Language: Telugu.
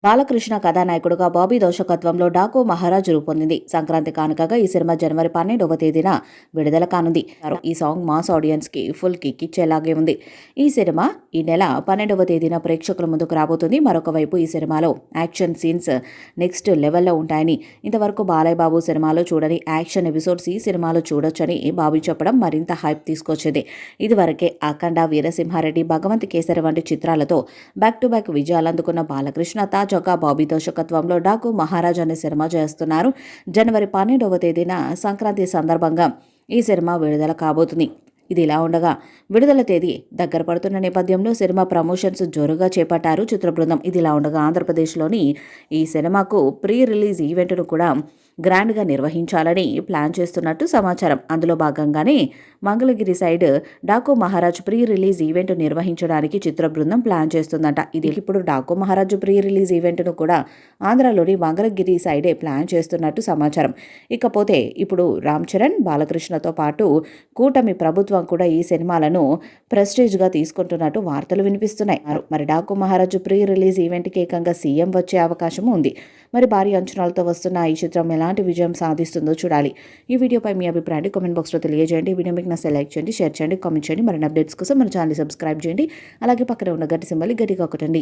బాలకృష్ణ కథానాయకుడుగా బాబీ దర్శకత్వంలో డాకు మహారాజ్ రూపొందింది. సంక్రాంతి కానుకగా ఈ సినిమా జనవరి 12వ తేదీన విడుదల కానుంది. ఈ సాంగ్ మాస్ ఆడియన్స్ కి ఫుల్ కిక్ ఇచ్చేలాగే ఉంది. ఈ సినిమా ఈ నెల 12వ తేదీన ప్రేక్షకుల ముందుకు రాబోతుంది. మరొక వైపు ఈ సినిమాలో యాక్షన్ సీన్స్ నెక్స్ట్ లెవెల్లో ఉంటాయని, ఇంతవరకు బాలయ్య బాబు సినిమాలో చూడని యాక్షన్ ఎపిసోడ్స్ ఈ సినిమాలో చూడొచ్చని బాబీ చెప్పడం మరింత హైప్ తీసుకొచ్చింది. ఇదివరకే అఖండ, వీరసింహారెడ్డి, భగవంత్ కేసరి వంటి చిత్రాలతో బ్యాక్ టు బ్యాక్ విజయాలు అందుకున్న బాలకృష్ణ తాజాగా బాబీ దర్శకత్వంలో డాకు మహారాజ్ అనే సినిమా చేస్తున్నారు. జనవరి 12వ తేదీన సంక్రాంతి సందర్భంగా ఈ సినిమా విడుదల కాబోతుంది. ఇది ఇలా ఉండగా విడుదల తేదీ దగ్గర పడుతున్న నేపథ్యంలో సినిమా ప్రమోషన్స్ జోరుగా చేపట్టారు చిత్ర బృందం. ఇది ఇలా ఉండగా ఆంధ్రప్రదేశ్లోని ఈ సినిమాకు ప్రీ రిలీజ్ ఈవెంట్ను కూడా గ్రాండ్గా నిర్వహించాలని ప్లాన్ చేస్తున్నట్టు సమాచారం. అందులో భాగంగానే Mangalagiri side Daaku Maharaj pre release event నిర్వహించడానికి చిత్ర బృందం ప్లాన్ చేస్తుందంట. ఇది ఇప్పుడు డాకు మహారాజ్ ప్రీ రిలీజ్ ఈవెంట్ను కూడా ఆంధ్రాలోని మంగళగిరి సైడే ప్లాన్ చేస్తున్నట్టు సమాచారం. ఇకపోతే ఇప్పుడు రామ్ చరణ్, బాలకృష్ణతో పాటు కూటమి ప్రభుత్వం కూడా ఈ సినిమాలను ప్రెస్టేజ్గా తీసుకుంటున్నట్టు వార్తలు వినిపిస్తున్నాయి. మరి డాకు మహారాజ్ ప్రీ రిలీజ్ ఈవెంట్కి ఏకంగా సీఎం వచ్చే అవకాశం ఉంది. మరి భారీ అంచనాలతో వస్తున్న ఈ చిత్రం ఎలాంటి విజయం సాధిస్తుందో చూడాలి. ఈ వీడియోపై మీ అభిప్రాయాన్ని కామెంట్ బాక్స్లో తెలియజేయండి. ఈ వీడియో మీకు నచ్చితే లైక్ చేయండి, షేర్ చేయండి, కామెంట్ చేయండి. మరిన్ని అప్డేట్స్ కోసం మన ఛానల్ సబ్స్క్రైబ్ చేయండి. అలాగే పక్కన ఉన్న గట్టి సింబల్ గట్టిగా కొట్టండి.